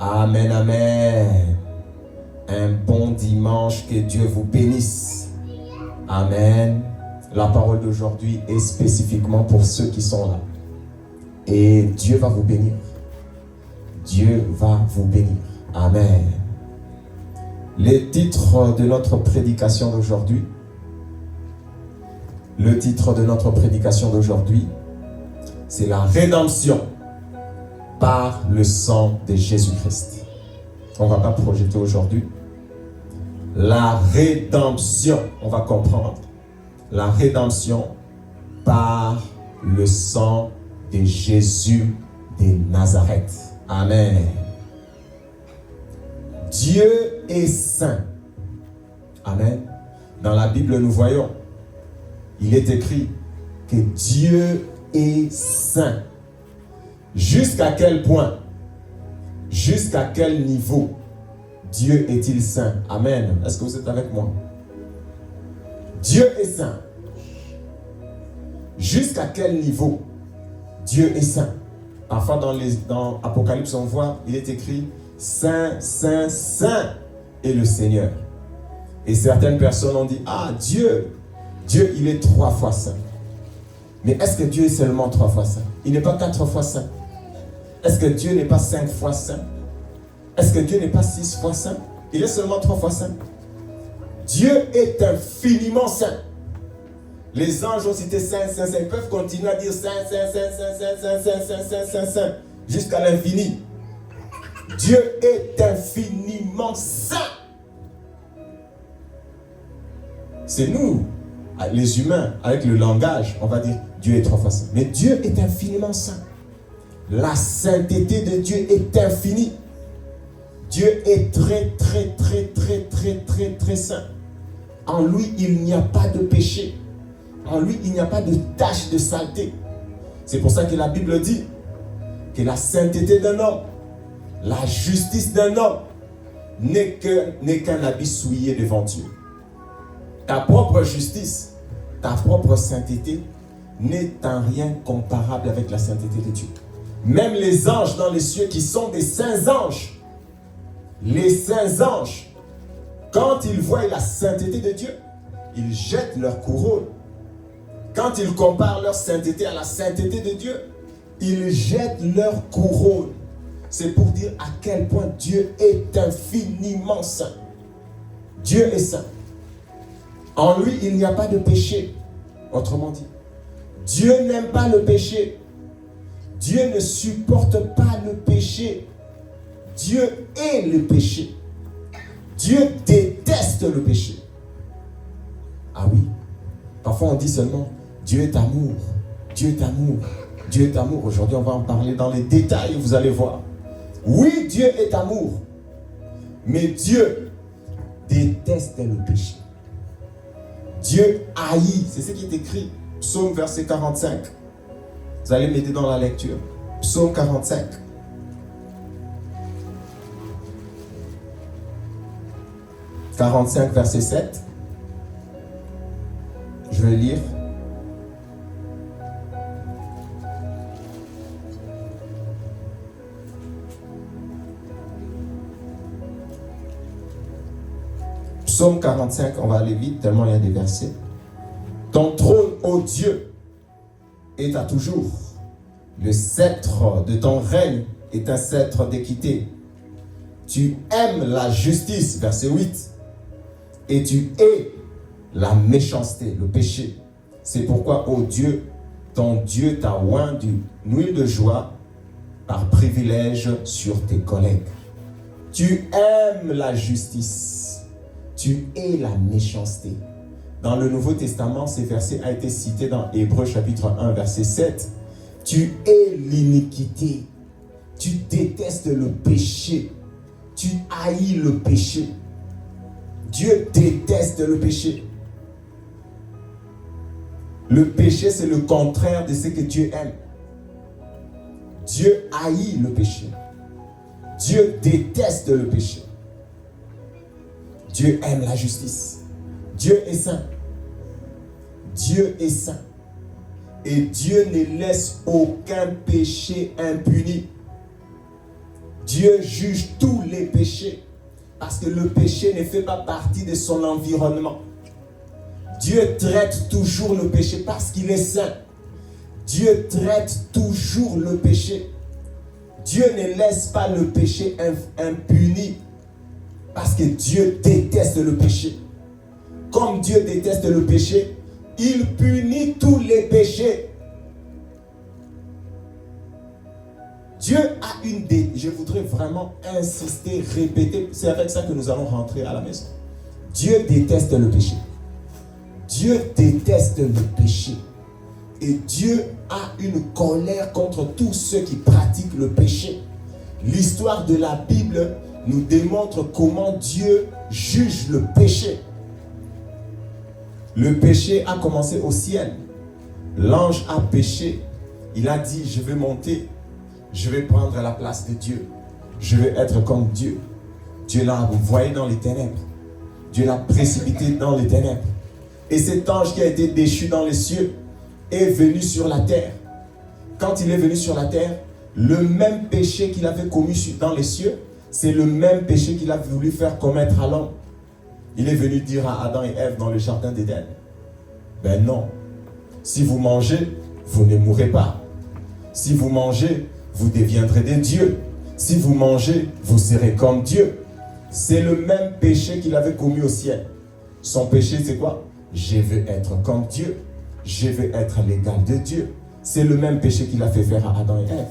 Amen, amen. Un bon dimanche, que Dieu vous bénisse. Amen. La parole d'aujourd'hui est spécifiquement pour ceux qui sont là. Et Dieu va vous bénir. Dieu va vous bénir. Amen. Le titre de notre prédication d'aujourd'hui. Le titre de notre prédication d'aujourd'hui, c'est la rédemption par le sang de Jésus-Christ. On ne va pas projeter aujourd'hui. La rédemption, on va comprendre. La rédemption par le sang de Jésus de Nazareth. Amen. Dieu est saint. Amen. Dans la Bible, nous voyons, il est écrit que Dieu est saint. Jusqu'à quel point? Jusqu'à quel niveau Dieu est-il saint? Amen. Est-ce que vous êtes avec moi? Dieu est saint. Jusqu'à quel niveau Dieu est saint? Parfois dans Apocalypse, on voit, il est écrit Saint, Saint, Saint est le Seigneur. Et certaines personnes ont dit, ah, Dieu, il est 3 fois saint. Mais est-ce que Dieu est seulement 3 fois saint? Il n'est pas 4 fois saint. Est-ce que Dieu n'est pas 5 fois saint? Est-ce que Dieu n'est pas 6 fois saint? Il est seulement 3 fois saint. Dieu est infiniment saint. Les anges ont cité saint, saint, saint. Ils peuvent continuer à dire saint, saint, saint, saint, saint, saint, saint, saint, saint, saint, saint, jusqu'à l'infini. Dieu est infiniment saint. C'est nous, les humains, avec le langage, on va dire Dieu est 3 fois saint. Mais Dieu est infiniment saint. La sainteté de Dieu est infinie. Dieu est très, très, très, très, très, très, très saint. En lui, il n'y a pas de péché. En lui, il n'y a pas de tache de saleté. C'est pour ça que la Bible dit que la sainteté d'un homme, la justice d'un homme, n'est qu'un habit souillé devant Dieu. Ta propre justice, ta propre sainteté n'est en rien comparable avec la sainteté de Dieu. Même les anges dans les cieux qui sont des saints anges, les saints anges, quand ils voient la sainteté de Dieu, ils jettent leur couronne. Quand ils comparent leur sainteté à la sainteté de Dieu, ils jettent leur couronne. C'est pour dire à quel point Dieu est infiniment saint. Dieu est saint. En lui, il n'y a pas de péché. Autrement dit, Dieu n'aime pas le péché. Dieu ne supporte pas le péché. Dieu est le péché. Dieu déteste le péché. Ah oui. Parfois on dit seulement Dieu est amour. Dieu est amour. Dieu est amour. Aujourd'hui on va en parler dans les détails, vous allez voir. Oui, Dieu est amour. Mais Dieu déteste le péché. Dieu haït. C'est ce qui est écrit. Psaume verset 45. Vous allez m'aider dans la lecture. Psaume 45. « 45 verset 7. Je vais lire. Psaume 45, on va aller vite tellement il y a des versets. Ton trône, ô Dieu, est à toujours. Le sceptre de ton règne est un sceptre d'équité. Tu aimes la justice, verset 8, et tu hais la méchanceté, le péché. C'est pourquoi, ô Dieu, ton Dieu t'a oint d'une huile de joie par privilège sur tes collègues. Tu aimes la justice, tu hais la méchanceté. Dans le Nouveau Testament, ce verset a été cité dans Hébreux chapitre 1, verset 7. Tu hais l'iniquité, tu détestes le péché, tu haïs le péché. Dieu déteste le péché. Le péché, c'est le contraire de ce que Dieu aime. Dieu haït le péché. Dieu déteste le péché. Dieu aime la justice. Dieu est saint. Dieu est saint. Et Dieu ne laisse aucun péché impuni. Dieu Dieu juge tous les péchés. Parce que le péché ne fait pas partie de son environnement. Dieu traite toujours le péché parce qu'il est saint. Dieu traite toujours le péché. Dieu ne laisse pas le péché impuni. Parce que Dieu déteste le péché. Comme Dieu déteste le péché, il punit tous les péchés. Dieu a une je voudrais vraiment insister, répéter. C'est avec ça que nous allons rentrer à la maison. Dieu déteste le péché. Dieu déteste le péché. Et Dieu a une colère contre tous ceux qui pratiquent le péché. L'histoire de la Bible nous démontre comment Dieu juge le péché. Le péché a commencé au ciel. L'ange a péché. Il a dit, je vais monter. Je vais prendre la place de Dieu. Je vais être comme Dieu. Dieu l'a envoyé dans les ténèbres. Dieu l'a précipité dans les ténèbres. Et cet ange qui a été déchu dans les cieux est venu sur la terre. Quand il est venu sur la terre, le même péché qu'il avait commis dans les cieux, c'est le même péché qu'il a voulu faire commettre à l'homme. Il est venu dire à Adam et Ève dans le jardin d'Éden, ben non, si vous mangez, vous ne mourrez pas. Si vous mangez, vous deviendrez des dieux. Si vous mangez, vous serez comme Dieu. C'est le même péché qu'il avait commis au ciel. Son péché, c'est quoi? Je veux être comme Dieu. Je veux être l'égal de Dieu. C'est le même péché qu'il a fait faire à Adam et Ève.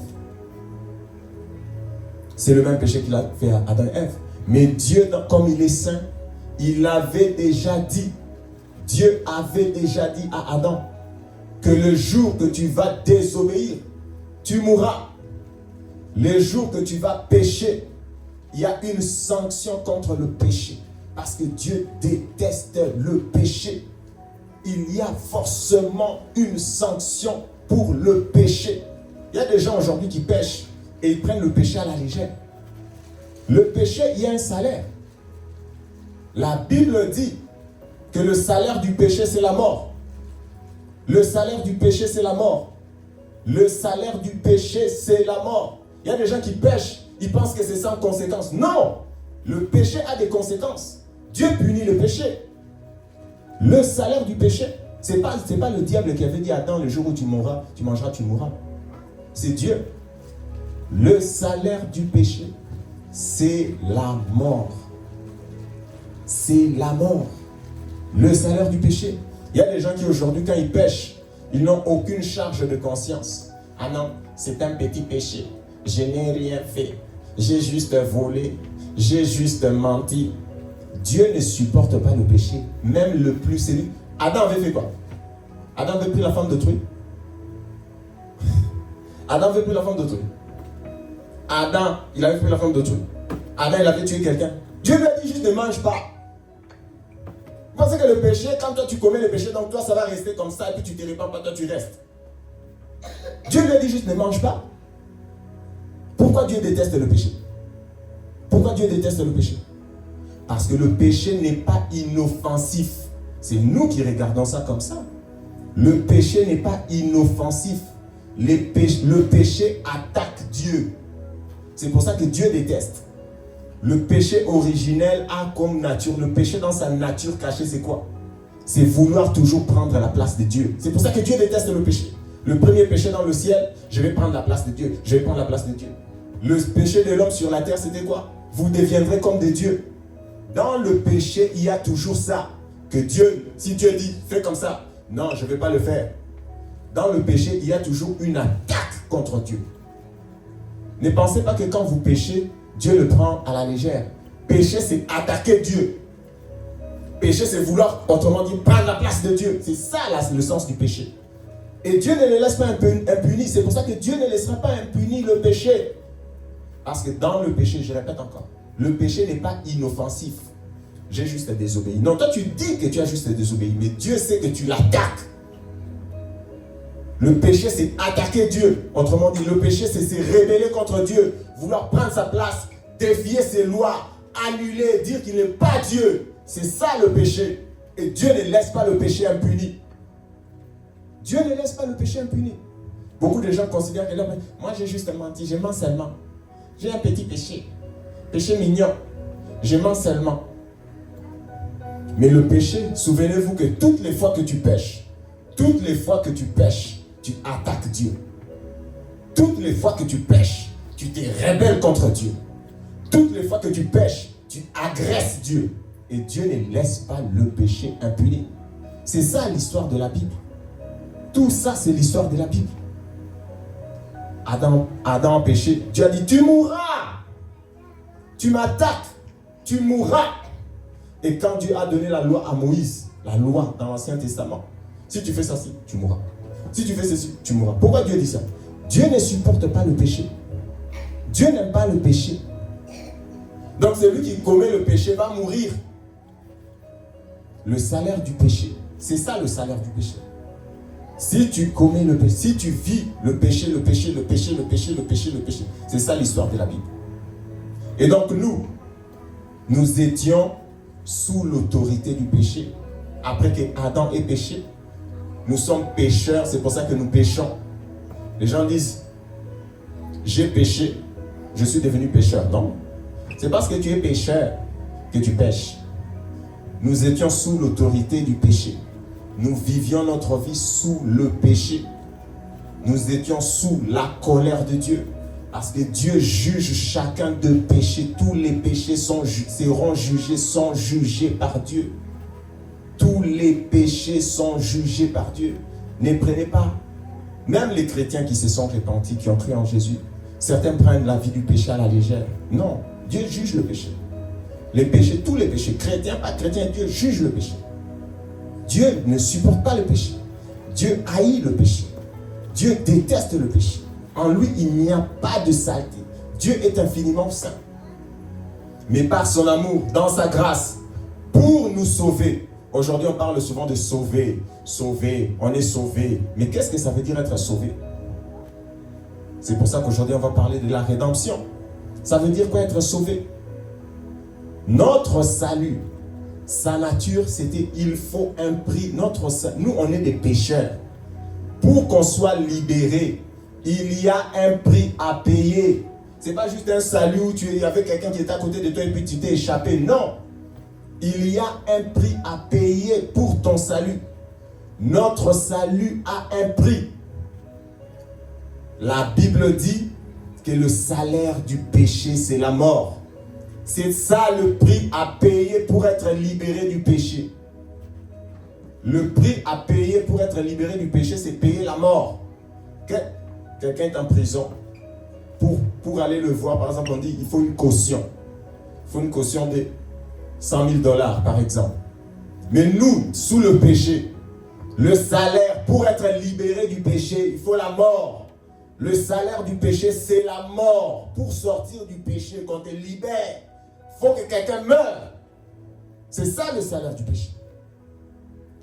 C'est le même péché qu'il a fait à Adam et Ève. Mais Dieu, comme il est saint, il avait déjà dit, Dieu avait déjà dit à Adam que le jour que tu vas désobéir, tu mourras. Le jour que tu vas pécher, il y a une sanction contre le péché. Parce que Dieu déteste le péché. Il y a forcément une sanction pour le péché. Il y a des gens aujourd'hui qui pêchent et ils prennent le péché à la légère. Le péché, il y a un salaire. La Bible dit que le salaire du péché, c'est la mort. Le salaire du péché, c'est la mort. Le salaire du péché, c'est la mort. Il y a des gens qui pêchent, ils pensent que c'est sans conséquence. Non! Le péché a des conséquences. Dieu punit le péché. Le salaire du péché, c'est pas le diable qui avait dit, attends, le jour où tu mourras, tu mangeras, tu mourras. C'est Dieu. Le salaire du péché, c'est la mort. C'est la mort. Le salaire du péché. Il y a des gens qui aujourd'hui, quand ils pêchent, ils n'ont aucune charge de conscience. Ah non, c'est un petit péché. Je n'ai rien fait. J'ai juste volé. J'ai juste menti. Dieu ne supporte pas le péché. Même le plus sévère. Adam avait fait quoi? Adam avait pris la femme d'autrui. Adam avait pris la femme d'autrui. Adam, il avait pris la femme d'autrui. Adam, il avait tué quelqu'un. Dieu lui a dit juste ne mange pas. Vous pensez que le péché, quand toi tu commets le péché, donc toi ça va rester comme ça et puis tu te répands pas, toi tu restes. Dieu lui a dit juste ne mange pas. Pourquoi Dieu déteste le péché? Pourquoi Dieu déteste le péché? Parce que le péché n'est pas inoffensif. C'est nous qui regardons ça comme ça. Le péché n'est pas inoffensif. Le péché attaque Dieu. C'est pour ça que Dieu déteste. Le péché originel a comme nature, le péché dans sa nature cachée, c'est quoi? C'est vouloir toujours prendre la place de Dieu. C'est pour ça que Dieu déteste le péché. Le premier péché dans le ciel, je vais prendre la place de Dieu. Je vais prendre la place de Dieu. Le péché de l'homme sur la terre, c'était quoi? Vous deviendrez comme des dieux. Dans le péché, il y a toujours ça. Que Dieu, si Dieu dit, fais comme ça. Non, je ne vais pas le faire. Dans le péché, il y a toujours une attaque contre Dieu. Ne pensez pas que quand vous péchez, Dieu le prend à la légère. Pécher, c'est attaquer Dieu. Pécher, c'est vouloir, autrement dit, prendre la place de Dieu. C'est ça le sens du péché. Et Dieu ne le laisse pas impuni. C'est pour ça que Dieu ne laissera pas impuni le péché. Parce que dans le péché, je répète encore, le péché n'est pas inoffensif. J'ai juste désobéi. Non, toi tu dis que tu as juste désobéi, mais Dieu sait que tu l'attaques. Le péché, c'est attaquer Dieu. Autrement dit, le péché, c'est se rébeller contre Dieu, vouloir prendre sa place, défier ses lois, annuler, dire qu'il n'est pas Dieu. C'est ça le péché. Et Dieu ne laisse pas le péché impuni. Dieu ne laisse pas le péché impuni. Beaucoup de gens considèrent que moi j'ai juste menti, je mens seulement. J'ai un petit péché. Péché mignon. Je mens seulement. Mais le péché, souvenez-vous que toutes les fois que tu pêches, tu attaques Dieu. Toutes les fois que tu pêches, tu te rebelles contre Dieu. Toutes les fois que tu pêches, tu agresses Dieu. Et Dieu ne laisse pas le péché impuni. C'est ça l'histoire de la Bible. Tout ça, c'est l'histoire de la Bible. Adam a péché. Dieu a dit, tu mourras. Tu m'attaques. Tu mourras. Et quand Dieu a donné la loi à Moïse, la loi dans l'Ancien Testament, si tu fais ça, tu mourras. Si tu fais ceci, tu mourras. Pourquoi Dieu dit ça? Dieu ne supporte pas le péché. Dieu n'aime pas le péché. Donc celui qui commet le péché va mourir. Le salaire du péché, c'est ça le salaire du péché. Si tu commets le péché, si tu vis le péché, c'est ça l'histoire de la Bible. Et donc nous étions sous l'autorité du péché. Après que Adam ait péché, nous sommes pécheurs, c'est pour ça que nous péchons. Les gens disent, j'ai péché, je suis devenu pécheur. Non, c'est parce que tu es pécheur que tu pêches. Nous étions sous l'autorité du péché. Nous vivions notre vie sous le péché. Nous étions sous la colère de Dieu. Parce que Dieu juge chacun de péché. Tous les péchés sont jugés par Dieu. Tous les péchés sont jugés par Dieu. Ne prenez pas. Même les chrétiens qui se sont repentis, qui ont cru en Jésus, certains prennent la vie du péché à la légère. Non, Dieu juge le péché. Les péchés, tous les péchés, chrétiens, pas chrétiens, Dieu juge le péché. Dieu ne supporte pas le péché. Dieu haït le péché. Dieu déteste le péché. En lui, il n'y a pas de saleté. Dieu est infiniment saint. Mais par son amour, dans sa grâce, pour nous sauver. Aujourd'hui, on parle souvent de sauver. Sauver, on est sauvé. Mais qu'est-ce que ça veut dire être sauvé? C'est pour ça qu'aujourd'hui, on va parler de la rédemption. Ça veut dire quoi être sauvé? Notre salut, sa nature, c'était il faut un prix. Nous, on est des pécheurs. Pour qu'on soit libéré, il y a un prix à payer. C'est pas juste un salut où il y avait quelqu'un qui était à côté de toi et puis tu t'es échappé. Non. Il y a un prix à payer pour ton salut. Notre salut a un prix. La Bible dit que le salaire du péché, c'est la mort. C'est ça le prix à payer pour être libéré du péché. Le prix à payer pour être libéré du péché, c'est payer la mort. Quelqu'un est en prison. Pour aller le voir, par exemple, on dit il faut une caution. Il faut une caution de $100 000 par exemple. Mais nous, sous le péché, le salaire pour être libéré du péché, il faut la mort. Le salaire du péché, c'est la mort. Pour sortir du péché, quand tu es libéré, il faut que quelqu'un meure. C'est ça le salaire du péché.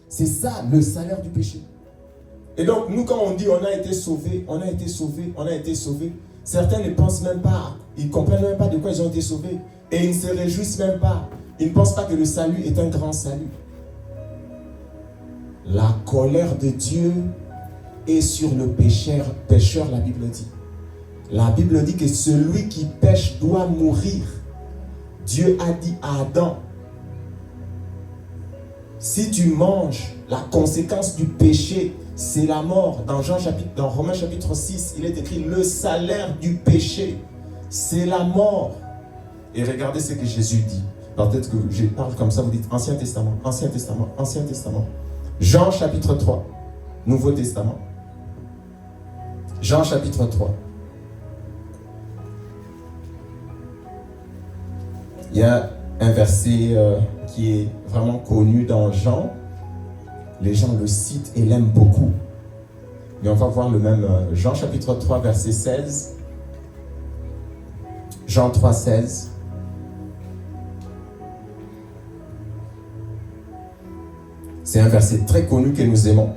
C'est ça le salaire du péché. Et donc, nous, quand on dit on a été sauvés, on a été sauvés, on a été sauvés, certains ne pensent même pas, ils ne comprennent même pas de quoi ils ont été sauvés. Et ils ne se réjouissent même pas. Ils ne pensent pas que le salut est un grand salut. La colère de Dieu est sur le pécheur, la Bible dit. La Bible dit que celui qui pêche doit mourir. Dieu a dit à Adam, si tu manges, la conséquence du péché, c'est la mort. Dans Romains chapitre 6, il est écrit, le salaire du péché, c'est la mort. Et regardez ce que Jésus dit. Peut-être que je parle comme ça, vous dites Ancien Testament, Ancien Testament, Ancien Testament. Jean chapitre 3, Nouveau Testament. Jean chapitre 3. Il y a un verset qui est vraiment connu dans Jean. Les gens le citent et l'aiment beaucoup. Mais on va voir le même. Jean chapitre 3, verset 16. Jean 3, 16. C'est un verset très connu que nous aimons.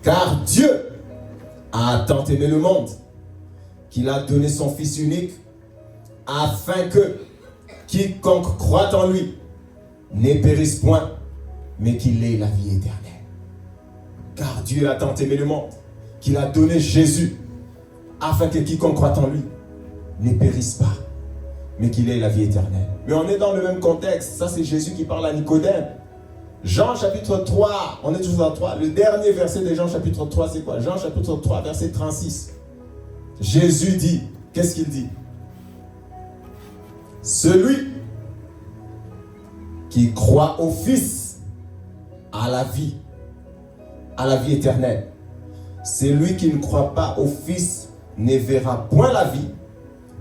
Car Dieu a tant aimé le monde qu'il a donné son Fils unique afin que quiconque croit en lui ne périsse point, mais qu'il ait la vie éternelle. Car Dieu a tant aimé le monde qu'il a donné Jésus afin que quiconque croit en lui ne périsse pas, mais qu'il ait la vie éternelle. Mais on est dans le même contexte. Ça, c'est Jésus qui parle à Nicodème. Jean chapitre 3, on est toujours dans 3. Le dernier verset de Jean chapitre 3, c'est quoi? Jean chapitre 3, verset 36. Jésus dit, qu'est-ce qu'il dit? Celui qui croit au Fils a la vie éternelle. Celui qui ne croit pas au Fils ne verra point la vie,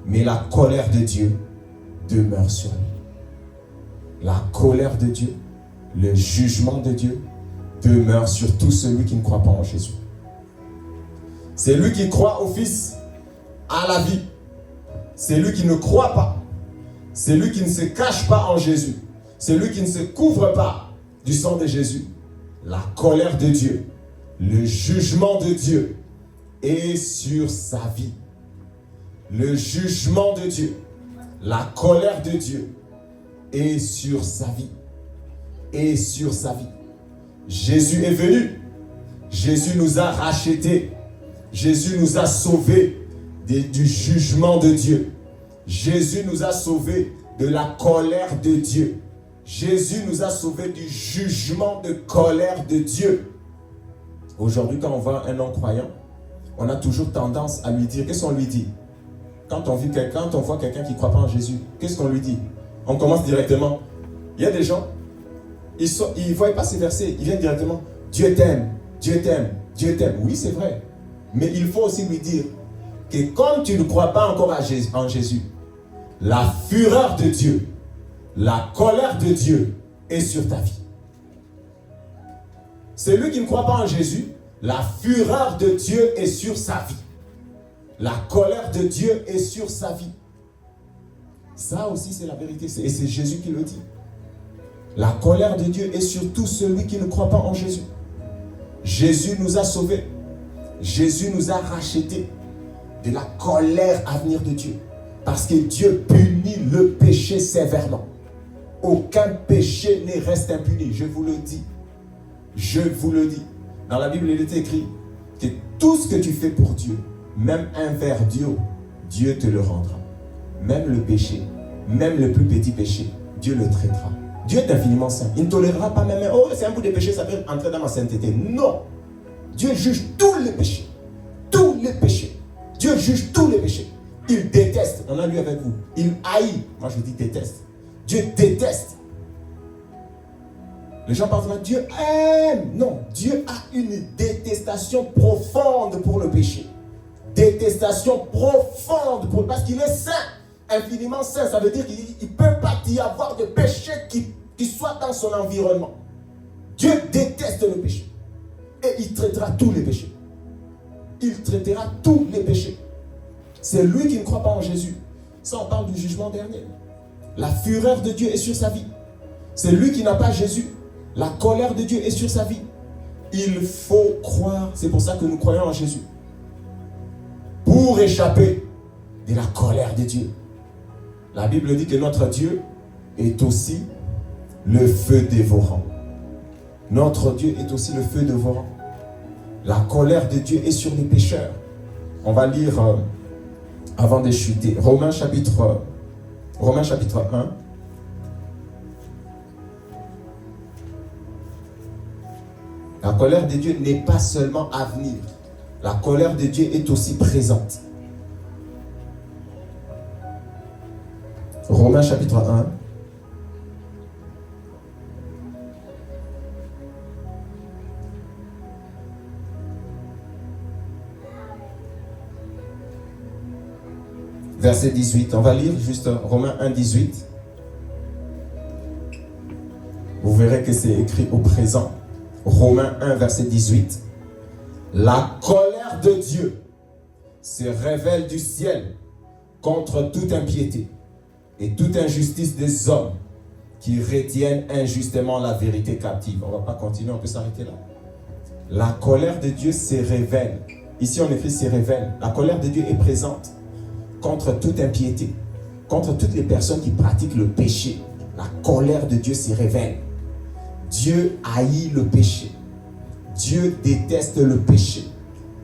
mais la colère de Dieu demeure sur lui. La colère de Dieu, le jugement de Dieu demeure sur tout celui qui ne croit pas en Jésus. Celui qui croit au Fils a la vie. Celui qui ne croit pas, celui qui ne se cache pas en Jésus, celui qui ne se couvre pas du sang de Jésus, la colère de Dieu, le jugement de Dieu est sur sa vie. Le jugement de Dieu, la colère de Dieu est sur sa vie. Et sur sa vie. Jésus est venu. Jésus nous a rachetés. Jésus nous a sauvés du jugement de Dieu. Jésus nous a sauvés de la colère de Dieu. Jésus nous a sauvés du jugement de colère de Dieu. Aujourd'hui, quand on voit un non-croyant, on a toujours tendance à lui dire, qu'est-ce qu'on lui dit? Quand on voit quelqu'un qui ne croit pas en Jésus, qu'est-ce qu'on lui dit? On commence directement. Il y a des gens, ils ne voient pas ces versets, ils viennent directement. Dieu t'aime, Dieu t'aime, Dieu t'aime. Oui, c'est vrai. Mais il faut aussi lui dire que comme tu ne crois pas encore en Jésus, la fureur de Dieu, la colère de Dieu est sur ta vie. Celui qui ne croit pas en Jésus, la fureur de Dieu est sur sa vie. La colère de Dieu est sur sa vie. Ça aussi, c'est la vérité. Et c'est Jésus qui le dit. La colère de Dieu est sur tout celui qui ne croit pas en Jésus. Jésus nous a sauvés. Jésus nous a rachetés de la colère à venir de Dieu. Parce que Dieu punit le péché sévèrement. Aucun péché ne reste impuni. Je vous le dis. Je vous le dis. Dans la Bible, il est écrit que tout ce que tu fais pour Dieu, même un verre d'eau, Dieu te le rendra. Même le péché, même le plus petit péché, Dieu le traitera. Dieu est infiniment saint. Il ne tolérera pas même, oh, c'est un bout de péché, ça peut entrer dans ma sainteté. Non. Dieu juge tous les péchés. Tous les péchés. Dieu juge tous les péchés. Il déteste. On a lu avec vous. Il haït. Moi, je dis déteste. Dieu déteste. Les gens parlent de Dieu aime. Non. Dieu a une détestation profonde pour le péché. Détestation profonde parce qu'il est saint. Infiniment saint, ça veut dire qu'il ne peut pas y avoir de péché qui soit dans son environnement. Dieu déteste le péché. Et il traitera tous les péchés. Il traitera tous les péchés. C'est lui qui ne croit pas en Jésus. Ça, on parle du jugement dernier. La fureur de Dieu est sur sa vie. C'est lui qui n'a pas Jésus. La colère de Dieu est sur sa vie. Il faut croire. C'est pour ça que nous croyons en Jésus. Pour échapper de la colère de Dieu. La Bible dit que notre Dieu est aussi le feu dévorant. Notre Dieu est aussi le feu dévorant. La colère de Dieu est sur les pécheurs. On va lire avant de chuter. Romains chapitre 1. La colère de Dieu n'est pas seulement à venir. La colère de Dieu est aussi présente. Romains chapitre 1. Verset 18. On va lire juste Romains 1, 18. Vous verrez que c'est écrit au présent. Romains 1, verset 18. La colère de Dieu se révèle du ciel contre toute impiété et toute injustice des hommes qui retiennent injustement la vérité captive. On ne va pas continuer, on peut s'arrêter là. La colère de Dieu se révèle. Ici, on écrit se révèle. La colère de Dieu est présente contre toute impiété, contre toutes les personnes qui pratiquent le péché. La colère de Dieu se révèle. Dieu haït le péché. Dieu déteste le péché.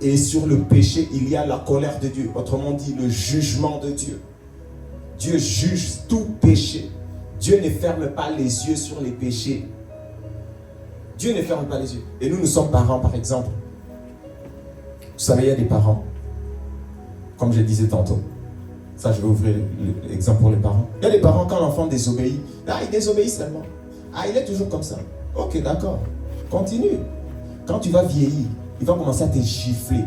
Et sur le péché, il y a la colère de Dieu. Autrement dit, le jugement de Dieu. Dieu juge tout péché. Dieu ne ferme pas les yeux sur les péchés. Dieu ne ferme pas les yeux. Et nous sommes parents, par exemple. Vous savez, il y a des parents, comme je disais tantôt. Ça, je vais ouvrir l'exemple pour les parents. Il y a des parents, quand l'enfant désobéit, il désobéit seulement. Il est toujours comme ça. Ok, d'accord. Continue. Quand tu vas vieillir, il va commencer à te gifler.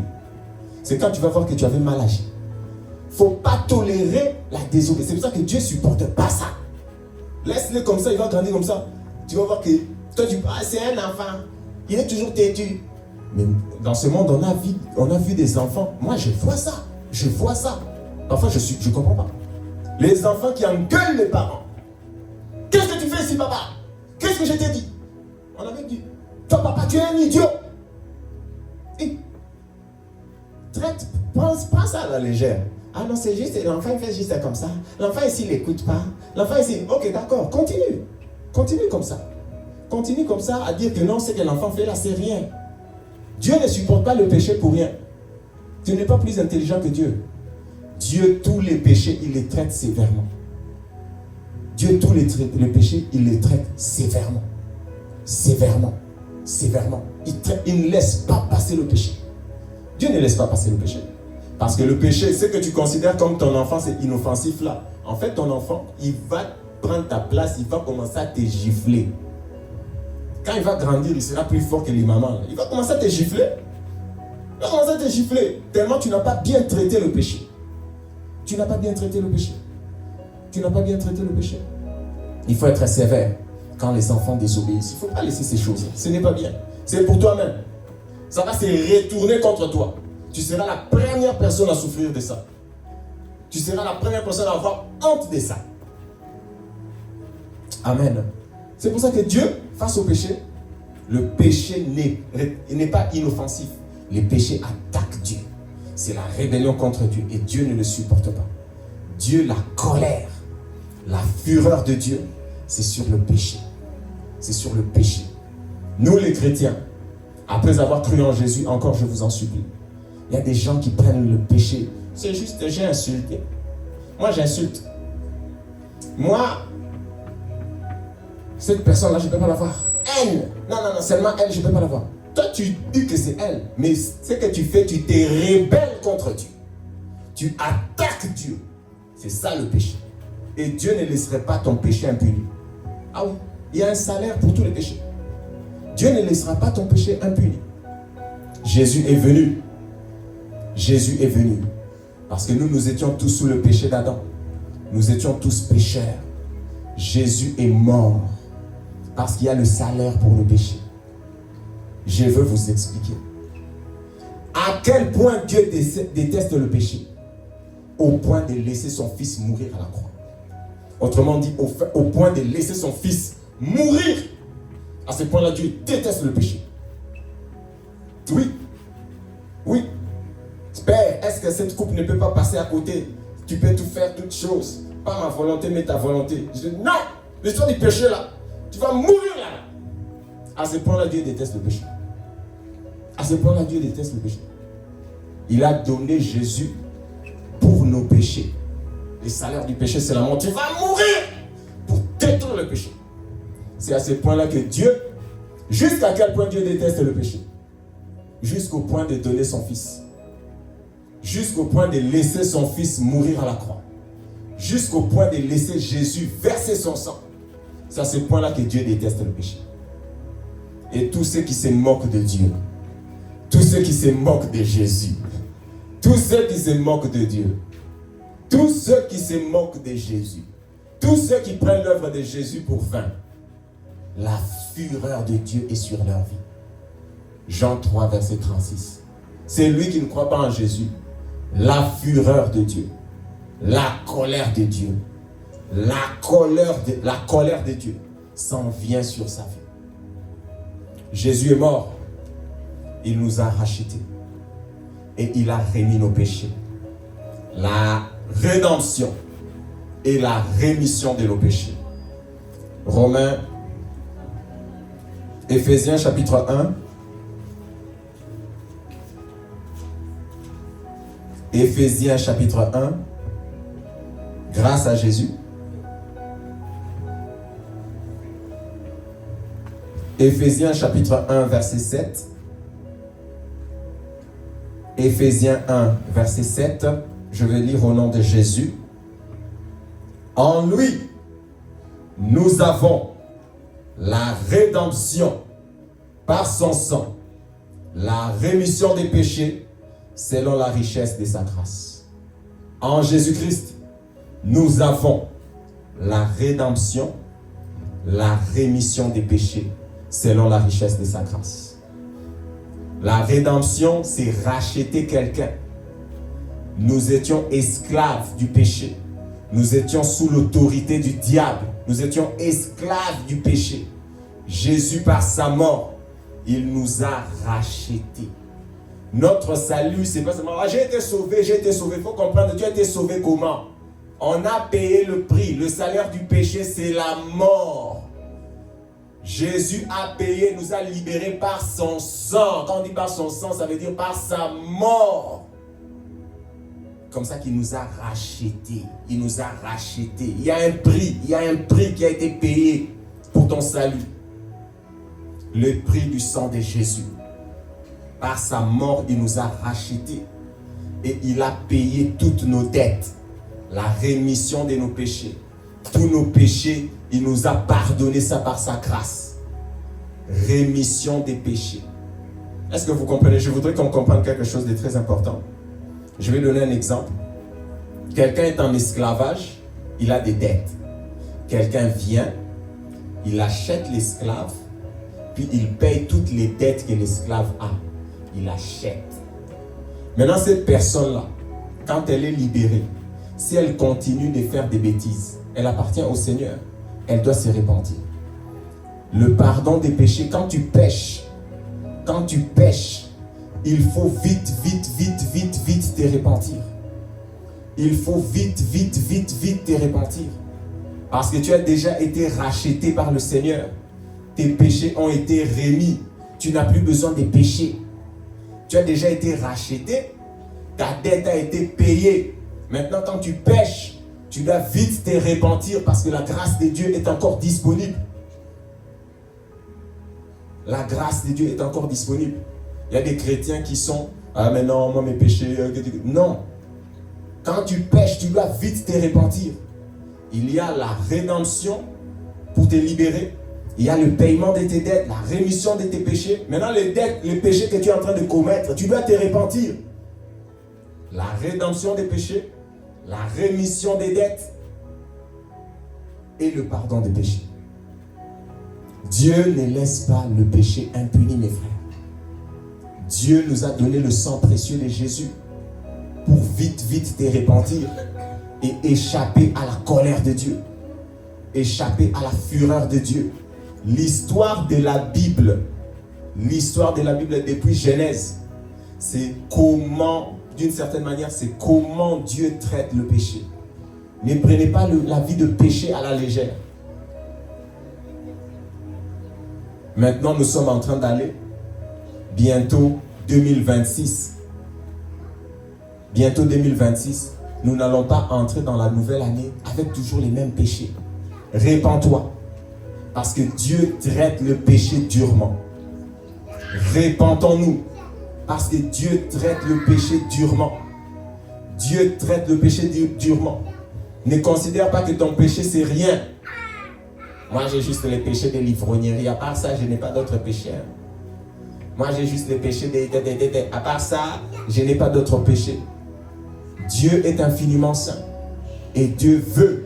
C'est quand tu vas voir que tu avais mal agi. Il ne faut pas tolérer la désobéissance. C'est pour ça que Dieu ne supporte pas ça. Laisse-le comme ça, il va grandir comme ça. Tu vas voir que toi, c'est un enfant. Il est toujours têtu. Mais dans ce monde, on a vu des enfants. Moi, je vois ça. Je vois ça. Parfois, je ne comprends pas. Les enfants qui engueulent les parents. Qu'est-ce que tu fais ici, papa? Qu'est-ce que je t'ai dit? On avait dit, toi, papa, tu es un idiot. Et prends ça à la légère. Ah non, c'est juste, l'enfant il fait juste comme ça. L'enfant ici, il n'écoute pas. L'enfant ici, ok, d'accord, continue. Continue comme ça. Continue comme ça à dire que non, ce que l'enfant fait là, c'est rien. Dieu ne supporte pas le péché pour rien. Tu n'es pas plus intelligent que Dieu. Dieu, tous les péchés, il les traite sévèrement. Dieu, tous les péchés, il les traite sévèrement. Sévèrement. Sévèrement. Il ne laisse pas passer le péché. Dieu ne laisse pas passer le péché. Parce que le péché, ce que tu considères comme ton enfant, c'est inoffensif là. En fait, ton enfant, il va prendre ta place, il va commencer à te gifler. Quand il va grandir, il sera plus fort que les mamans. Il va commencer à te gifler. Il va commencer à te gifler. Tellement tu n'as pas bien traité le péché. Tu n'as pas bien traité le péché. Tu n'as pas bien traité le péché. Il faut être sévère quand les enfants désobéissent. Il ne faut pas laisser ces choses. Ce n'est pas bien. C'est pour toi-même. Ça va se retourner contre toi. Tu seras la première personne à souffrir de ça. Tu seras la première personne à avoir honte de ça. Amen. C'est pour ça que Dieu, face au péché, le péché n'est pas inoffensif. Le péché attaque Dieu. C'est la rébellion contre Dieu et Dieu ne le supporte pas. Dieu, la colère, la fureur de Dieu, c'est sur le péché. C'est sur le péché. Nous les chrétiens, après avoir cru en Jésus, encore je vous en supplie, il y a des gens qui prennent le péché. C'est juste, j'ai insulté. Moi, j'insulte. Moi, cette personne-là, je ne peux pas la voir. Elle, non, seulement elle, je ne peux pas la voir. Toi, tu dis que c'est elle. Mais ce que tu fais, tu te rebelles contre Dieu. Tu attaques Dieu. C'est ça le péché. Et Dieu ne laisserait pas ton péché impuni. Ah oui, il y a un salaire pour tous les péchés. Dieu ne laissera pas ton péché impuni. Jésus est venu. Jésus est venu. Parce que nous étions tous sous le péché d'Adam. Nous étions tous pécheurs. Jésus est mort. Parce qu'il y a le salaire pour le péché. Je veux vous expliquer. À quel point Dieu déteste le péché. Au point de laisser son fils mourir à la croix. Autrement dit, au point de laisser son fils mourir. À ce point-là, Dieu déteste le péché. Oui. Oui. Père, est-ce que cette coupe ne peut pas passer à côté? Tu peux tout faire, toutes choses. Pas ma volonté, mais ta volonté. Je dis, non, l'histoire du péché là, tu vas mourir là. À ce point-là, Dieu déteste le péché. À ce point-là, Dieu déteste le péché. Il a donné Jésus pour nos péchés. Le salaire du péché, c'est la mort. Tu vas mourir pour détruire le péché. C'est à ce point-là que Dieu, jusqu'à quel point Dieu déteste le péché? Jusqu'au point de donner son fils. Jusqu'au point de laisser son fils mourir à la croix. Jusqu'au point de laisser Jésus verser son sang. C'est à ce point-là que Dieu déteste le péché. Et tous ceux qui se moquent de Dieu, tous ceux qui se moquent de Jésus, tous ceux qui se moquent de Dieu, tous ceux qui se moquent de Jésus, tous ceux qui prennent l'œuvre de Jésus pour vain, la fureur de Dieu est sur leur vie. Jean 3, verset 36. C'est lui qui ne croit pas en Jésus. La fureur de Dieu, la colère de Dieu, la colère de Dieu s'en vient sur sa vie. Jésus est mort. Il nous a rachetés. Et il a remis nos péchés. La rédemption et la rémission de nos péchés. Romains, Éphésiens chapitre 1. Éphésiens chapitre 1, grâce à Jésus. Éphésiens chapitre 1, verset 7. Éphésiens 1, verset 7. Je vais lire au nom de Jésus. En lui, nous avons la rédemption par son sang, la rémission des péchés selon la richesse de sa grâce. En Jésus-Christ, nous avons la rédemption, la rémission des péchés selon la richesse de sa grâce. La rédemption, c'est racheter quelqu'un. Nous étions esclaves du péché. Nous étions sous l'autorité du diable. Nous étions esclaves du péché. Jésus, par sa mort, il nous a rachetés. Notre salut, c'est pas seulement j'ai été sauvé, j'ai été sauvé. Il faut comprendre, tu as été sauvé comment? On a payé le prix. Le salaire du péché, c'est la mort. Jésus a payé, nous a libérés par son sang. Quand on dit par son sang, ça veut dire par sa mort. Comme ça qu'il nous a rachetés. Il nous a rachetés. Il y a un prix qui a été payé pour ton salut. Le prix du sang de Jésus. Par sa mort, il nous a rachetés. Et il a payé toutes nos dettes. La rémission de nos péchés. Tous nos péchés, il nous a pardonné ça par sa grâce. Rémission des péchés. Est-ce que vous comprenez? Je voudrais qu'on comprenne quelque chose de très important. Je vais donner un exemple. Quelqu'un est en esclavage, il a des dettes. Quelqu'un vient, il achète l'esclave, puis il paye toutes les dettes que l'esclave a. Il achète. Maintenant, cette personne-là, quand elle est libérée, si elle continue de faire des bêtises, elle appartient au Seigneur. Elle doit se repentir. Le pardon des péchés, quand tu pêches, il faut vite te repentir. Il faut vite te repentir. Parce que tu as déjà été racheté par le Seigneur. Tes péchés ont été remis. Tu n'as plus besoin de pécher. Tu as déjà été racheté. Ta dette a été payée. Maintenant, quand tu pêches, tu dois vite te repentir parce que la grâce de Dieu est encore disponible. La grâce de Dieu est encore disponible. Il y a des chrétiens qui sont « Ah mais non, moi mes péchés... » Non. Quand tu pêches, tu dois vite te repentir. Il y a la rédemption pour te libérer. Il y a le paiement de tes dettes, la rémission de tes péchés. Maintenant, les dettes, les péchés que tu es en train de commettre, tu dois te repentir. La rédemption des péchés, la rémission des dettes et le pardon des péchés. Dieu ne laisse pas le péché impuni, mes frères. Dieu nous a donné le sang précieux de Jésus pour vite te repentir et échapper à la colère de Dieu, échapper à la fureur de Dieu. L'histoire de la Bible depuis Genèse, c'est comment, d'une certaine manière, c'est comment Dieu traite le péché. Ne prenez pas la vie de péché à la légère. Maintenant, nous sommes en train d'aller bientôt 2026. Bientôt 2026, nous n'allons pas entrer dans la nouvelle année avec toujours les mêmes péchés. Répands-toi. Parce que Dieu traite le péché durement. Répentons-nous. Parce que Dieu traite le péché durement. Dieu traite le péché durement. Ne considère pas que ton péché c'est rien. Moi j'ai juste les péchés de l'ivrognerie. À part ça, je n'ai pas d'autres péchés. Moi j'ai juste les péchés à part ça, je n'ai pas d'autres péchés. Dieu est infiniment saint. Et Dieu veut.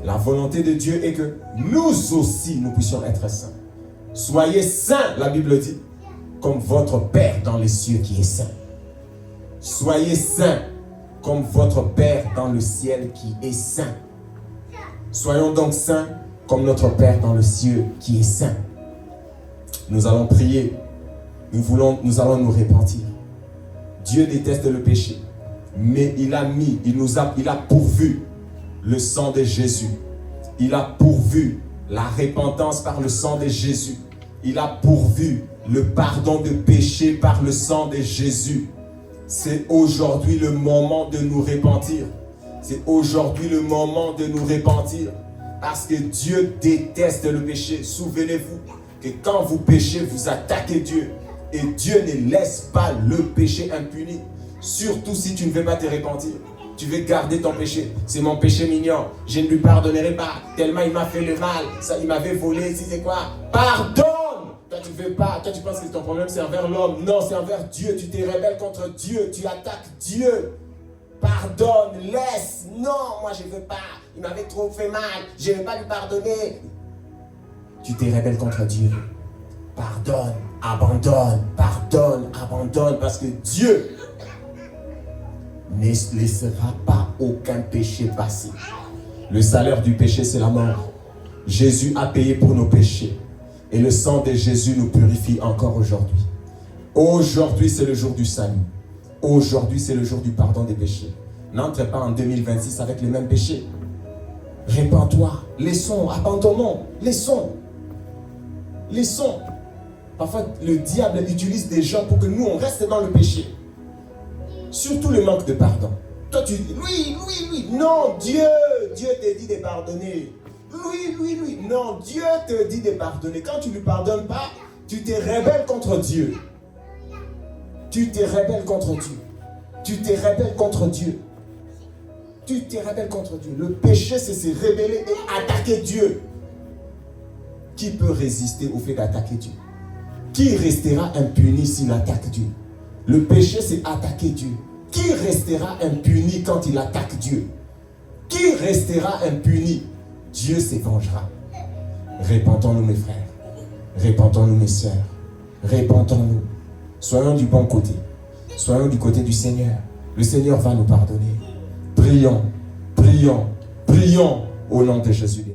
La volonté de Dieu est que nous aussi, nous puissions être saints. Soyez saints, la Bible dit, comme votre Père dans les cieux qui est saint. Soyez saints, comme votre Père dans le ciel qui est saint. Soyons donc saints, comme notre Père dans le ciel qui est saint. Nous allons prier. Nous allons nous repentir. Dieu déteste le péché. Mais il a pourvu le sang de Jésus. Il a pourvu la repentance par le sang de Jésus. Il a pourvu le pardon de péché par le sang de Jésus. C'est aujourd'hui le moment de nous repentir. C'est aujourd'hui le moment de nous repentir. Parce que Dieu déteste le péché. Souvenez-vous que quand vous péchez, vous attaquez Dieu. Et Dieu ne laisse pas le péché impuni. Surtout si tu ne veux pas te repentir. Tu veux garder ton péché. C'est mon péché mignon. Je ne lui pardonnerai pas. Tellement il m'a fait le mal. Ça, il m'avait volé. Si c'est quoi? Pardonne! Toi, tu veux pas. Toi, tu penses que ton problème, c'est envers l'homme. Non, c'est envers Dieu. Tu te rebelles contre Dieu. Tu attaques Dieu. Pardonne, laisse. Non, moi, je ne veux pas. Il m'avait trop fait mal. Je ne vais pas lui pardonner. Tu te rebelles contre Dieu. Pardonne, abandonne, pardonne, abandonne. Parce que Dieu ne laissera pas aucun péché passer. Le salaire du péché, c'est la mort. Jésus a payé pour nos péchés. Et le sang de Jésus nous purifie encore aujourd'hui. Aujourd'hui, c'est le jour du salut. Aujourd'hui, c'est le jour du pardon des péchés. N'entre pas en 2026 avec les mêmes péchés. Répands-toi. Laissons, abandonnons. Laissons. Laissons. Parfois, le diable utilise des gens pour que nous, on reste dans le péché. Surtout le manque de pardon. Toi, tu dis, lui. Non, Dieu te dit de pardonner. Lui. Non, Dieu te dit de pardonner. Quand tu ne lui pardonnes pas, tu te rebelles contre Dieu. Tu te rebelles contre Dieu. Tu te rebelles contre Dieu. Tu te rebelles contre Dieu. Le péché, c'est se rebeller et attaquer Dieu. Qui peut résister au fait d'attaquer Dieu? Qui restera impuni s'il attaque Dieu? Le péché, c'est attaquer Dieu. Qui restera impuni quand il attaque Dieu? Qui restera impuni? Dieu se vengera. Répentons-nous, mes frères. Répentons-nous, mes sœurs. Répentons-nous. Soyons du bon côté. Soyons du côté du Seigneur. Le Seigneur va nous pardonner. Prions au nom de Jésus.